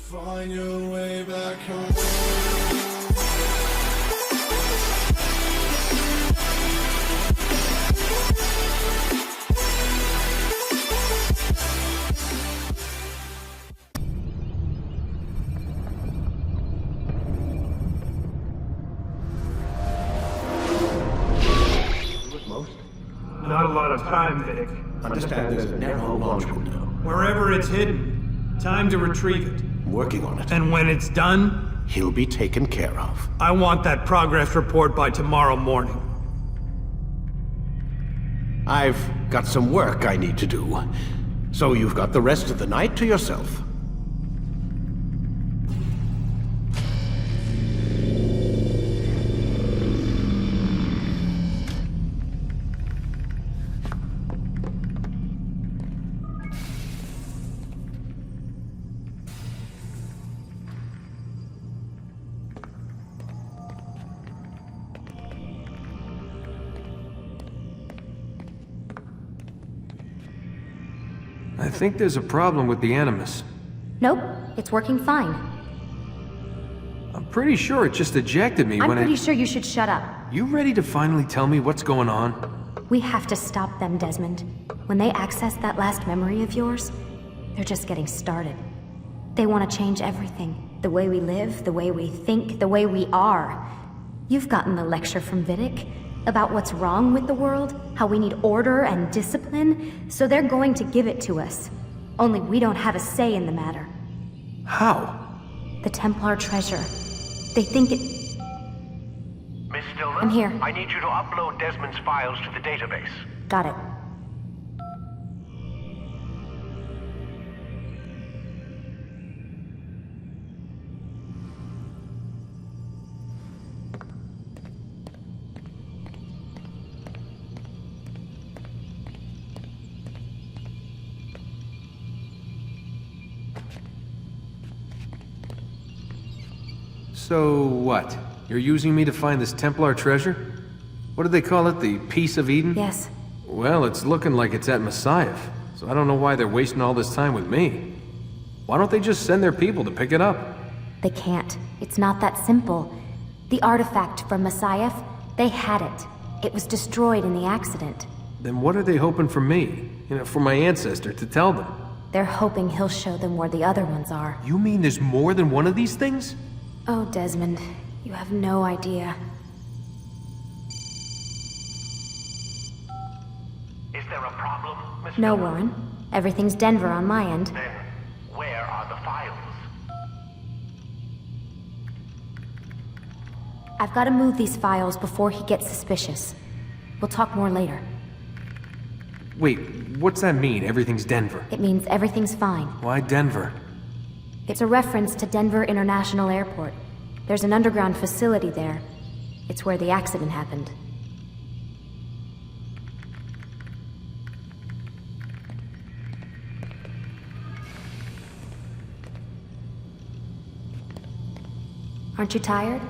Find your way back home. Not a lot of time, Vidic. Understand there's a narrow launch window. Wherever it's hidden, time to retrieve it. I'm working on it. And when it's done, He'll be taken care of. I want that progress report by tomorrow morning. I've got some work I need to do. So you've got the rest of the night to yourself. I think there's a problem with the Animus. Nope, it's working fine. I'm pretty sure it just ejected me I'm when pretty sure you should shut up. You ready to finally tell me what's going on? We have to stop them, Desmond. When they access that last memory of yours, they're just getting started. They want to change everything. The way we live, the way we think, the way we are. You've gotten the lecture from Vidic about what's wrong with the world, how we need order and discipline, so they're going to give it to us. Only we don't have a say in the matter. How? The Templar treasure. They think it... Miss Stillman? I'm here. I need you to upload Desmond's files to the database. Got it. So what? You're using me to find this Templar treasure? What did they call it? The Piece of Eden? Yes. Well, it's looking like it's at Messiah, so I don't know why they're wasting all this time with me. Why don't they just send their people to pick it up? They can't. It's not that simple. The artifact from Messiah, they had it. It was destroyed in the accident. Then what are they hoping for me? For my ancestor to tell them? They're hoping he'll show them where the other ones are. You mean there's more than one of these things? Oh, Desmond, you have no idea. Is there a problem, Miss No, Stillman? Warren. Everything's Denver on my end. Then, where are the files? I've got to move these files before he gets suspicious. We'll talk more later. Wait, what's that mean, everything's Denver? It means everything's fine. Why Denver? It's a reference to Denver International Airport. There's an underground facility there. It's where the accident happened. Aren't you tired?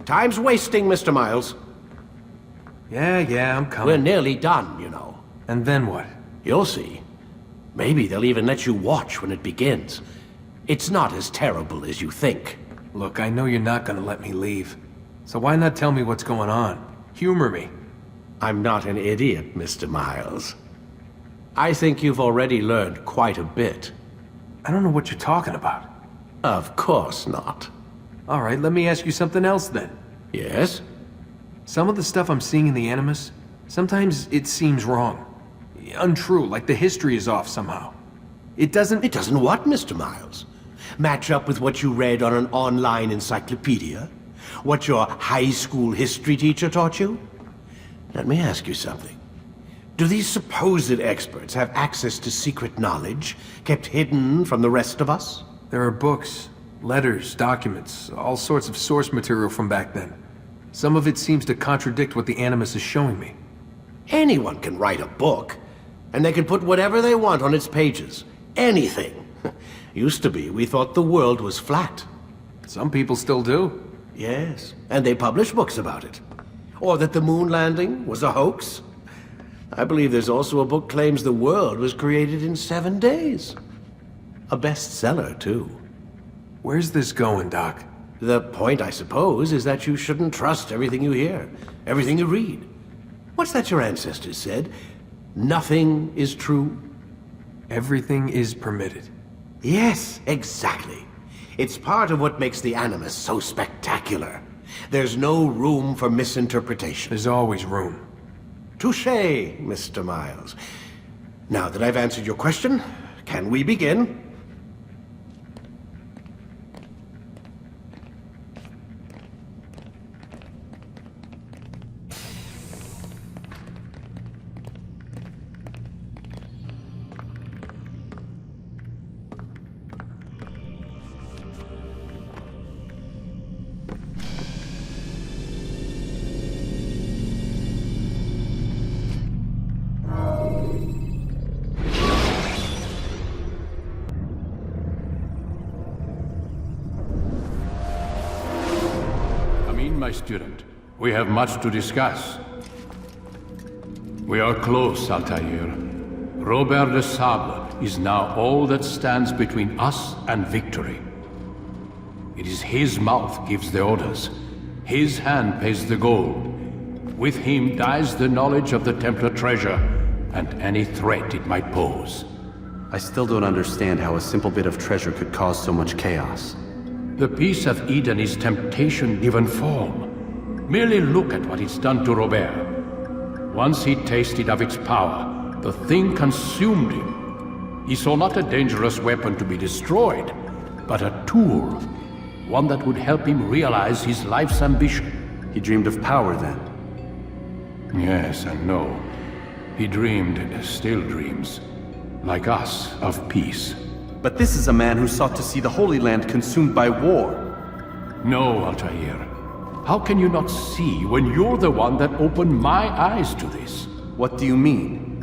Time's wasting, Mr. Miles. Yeah, I'm coming. We're nearly done, you know. And then what? You'll see. Maybe they'll even let you watch when it begins. It's not as terrible as you think. Look, I know you're not gonna let me leave. So why not tell me what's going on? Humor me. I'm not an idiot, Mr. Miles. I think you've already learned quite a bit. I don't know what you're talking about. Of course not. All right, let me ask you something else then. Yes? Some of the stuff I'm seeing in the Animus, sometimes it seems wrong. Untrue, like the history is off somehow. It doesn't... It doesn't what, Mr. Miles? Match up with what you read on an online encyclopedia? What your high school history teacher taught you? Let me ask you something. Do these supposed experts have access to secret knowledge kept hidden from the rest of us? There are books, letters, documents, all sorts of source material from back then. Some of it seems to contradict what the Animus is showing me. Anyone can write a book, and they can put whatever they want on its pages. Anything. Used to be, we thought the world was flat. Some people still do. Yes, and they publish books about it. Or that the moon landing was a hoax. I believe there's also a book claims the world was created in 7 days. A bestseller, too. Where's this going, Doc? The point, I suppose, is that you shouldn't trust everything you hear, everything you read. What's that your ancestors said? Nothing is true? Everything is permitted. Yes, exactly. It's part of what makes the Animus so spectacular. There's no room for misinterpretation. There's always room. Touché, Mr. Miles. Now that I've answered your question, can we begin? My student, we have much to discuss. We are close, Altair. Robert de Sable is now all that stands between us and victory. It is his mouth gives the orders. His hand pays the gold. With him dies the knowledge of the Templar treasure and any threat it might pose. I still don't understand how a simple bit of treasure could cause so much chaos. The piece of Eden is temptation given form. Merely look at what it's done to Robert. Once he tasted of its power, the thing consumed him. He saw not a dangerous weapon to be destroyed, but a tool. One that would help him realize his life's ambition. He dreamed of power then? Yes and no. He dreamed, still dreams, like us, of peace. But this is a man who sought to see the Holy Land consumed by war. No, Altair. How can you not see when you're the one that opened my eyes to this? What do you mean?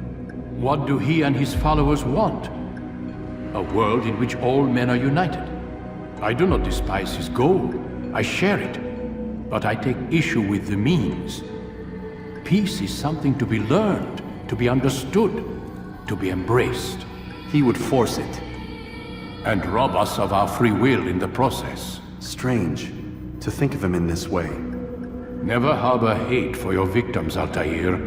What do he and his followers want? A world in which all men are united. I do not despise his goal. I share it. But I take issue with the means. Peace is something to be learned, to be understood, to be embraced. He would force it. And rob us of our free will in the process. Strange, to think of him in this way. Never harbor hate for your victims, Altair.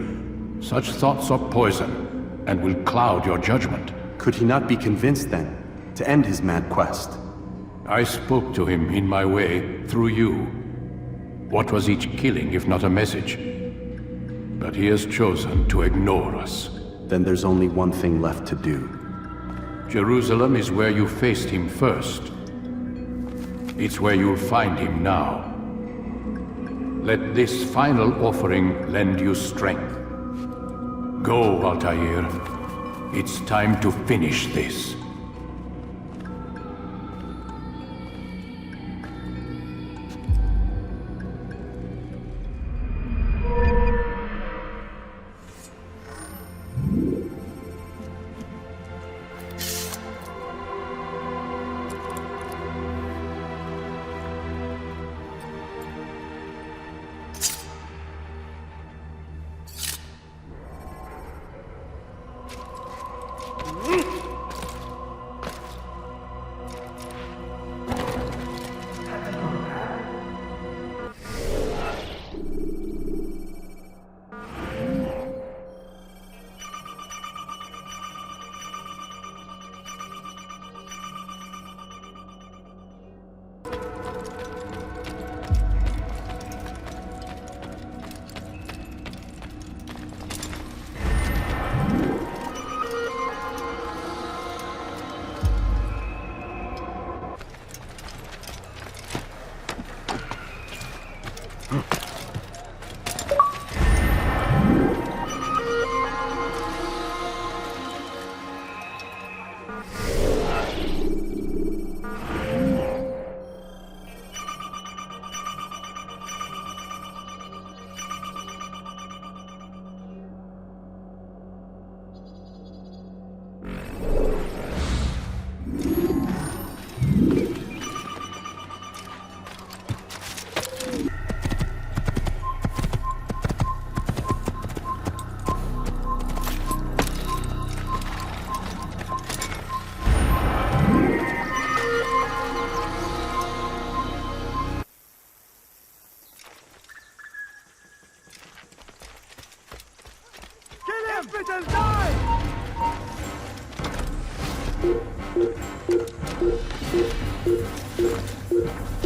Such thoughts are poison, and will cloud your judgment. Could he not be convinced then, to end his mad quest? I spoke to him in my way, through you. What was each killing if not a message? But he has chosen to ignore us. Then there's only one thing left to do. Jerusalem is where you faced him first. It's where you'll find him now. Let this final offering lend you strength. Go, Altair. It's time to finish this.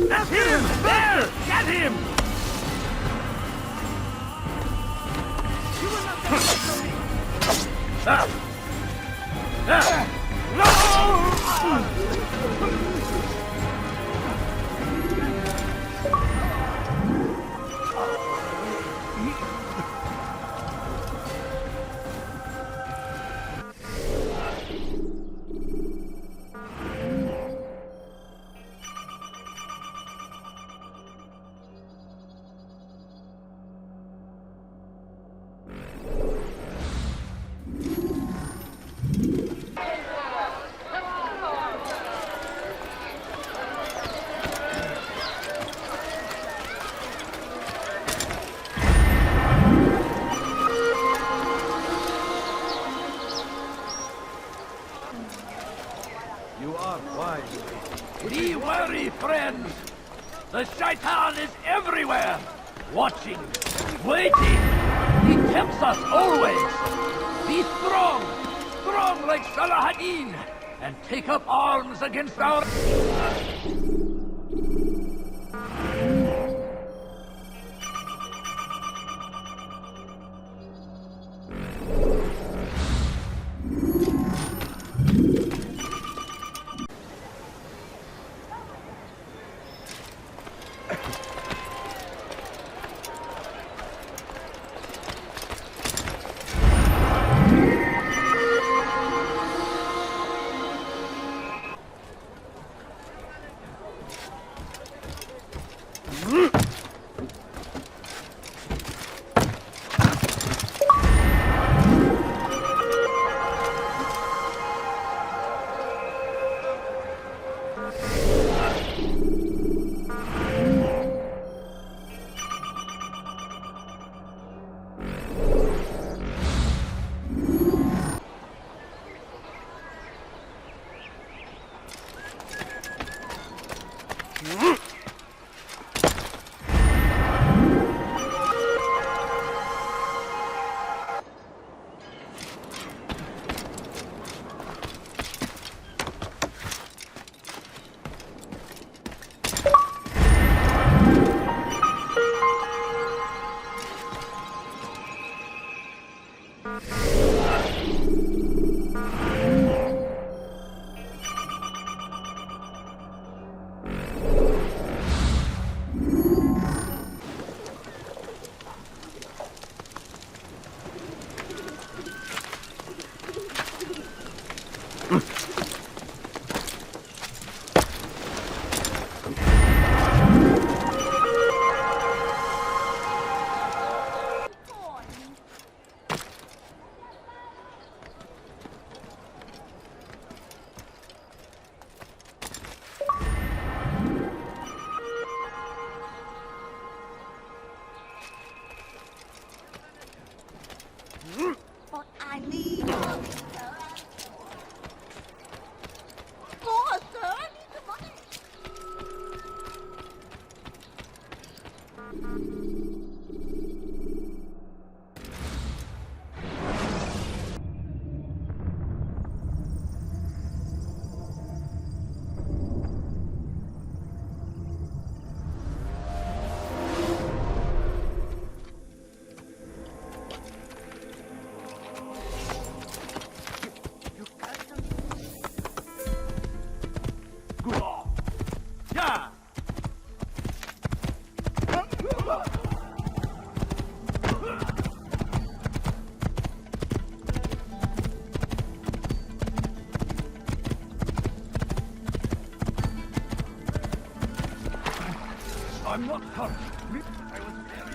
That's him! There! Get him! You are wise. Be wary, friends. The Shaitan is everywhere. Watching, waiting. He tempts us always. Be strong. Strong like Salahadin. And take up arms against our... I'm not hurt. I was very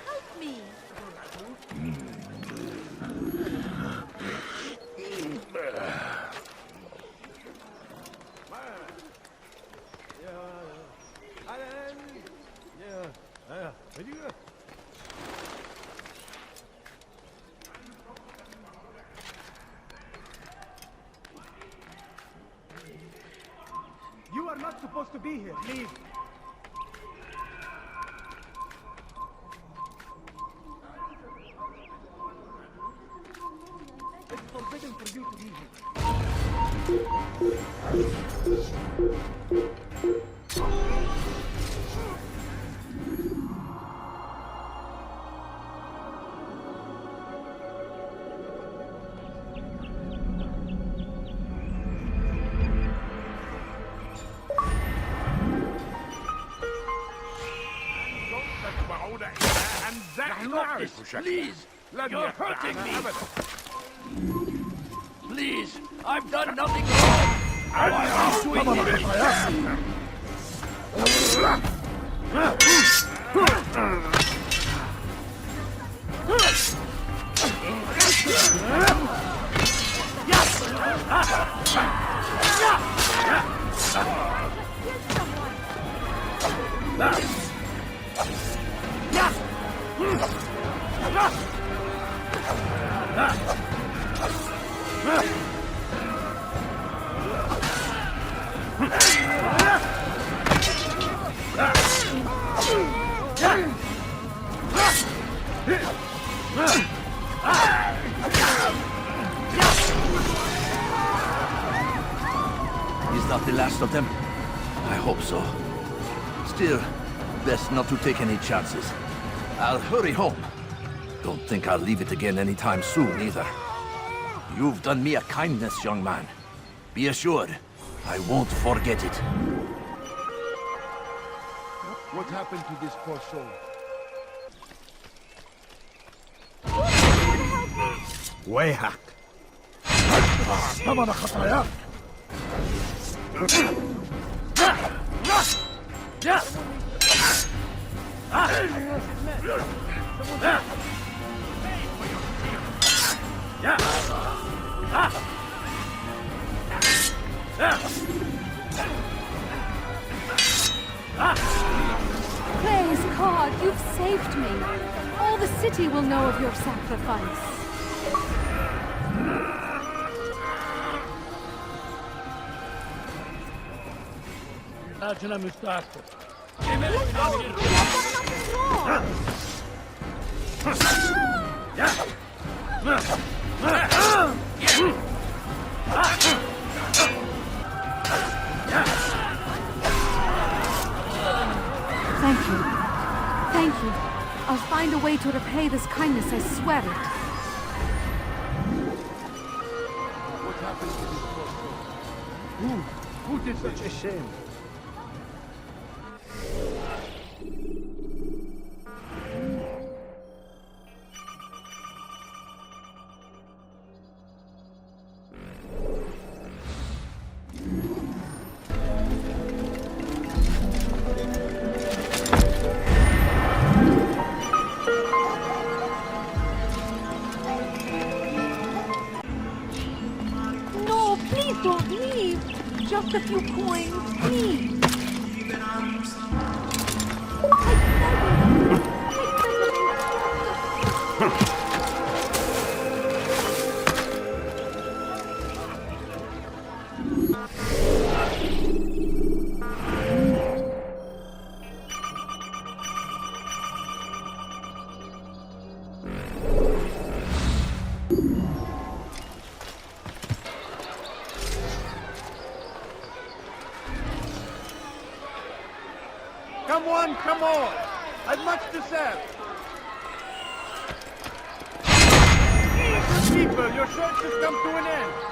Help me! You are not supposed to be here. Leave. It's forbidden for you to be here. Please! You're hurting me! Please! I've done nothing wrong! Why are you doing this? Is that the last of them? I hope so. Still, best not to take any chances. I'll hurry home. Don't think I'll leave it again anytime soon, either. You've done me a kindness, young man. Be assured, I won't forget it. What happened to this poor soul? Wayhack. Praise God, you've saved me. All the city will know of your sacrifice. Imagine I'm Mustafa. Thank you. Thank you. I'll find a way to repay this kindness, I swear it. What happened to this poor soul? Who did such a shame? No, please don't leave. Just a few coins, please. Come on, come on! I've much to say. People, your search has come to an end.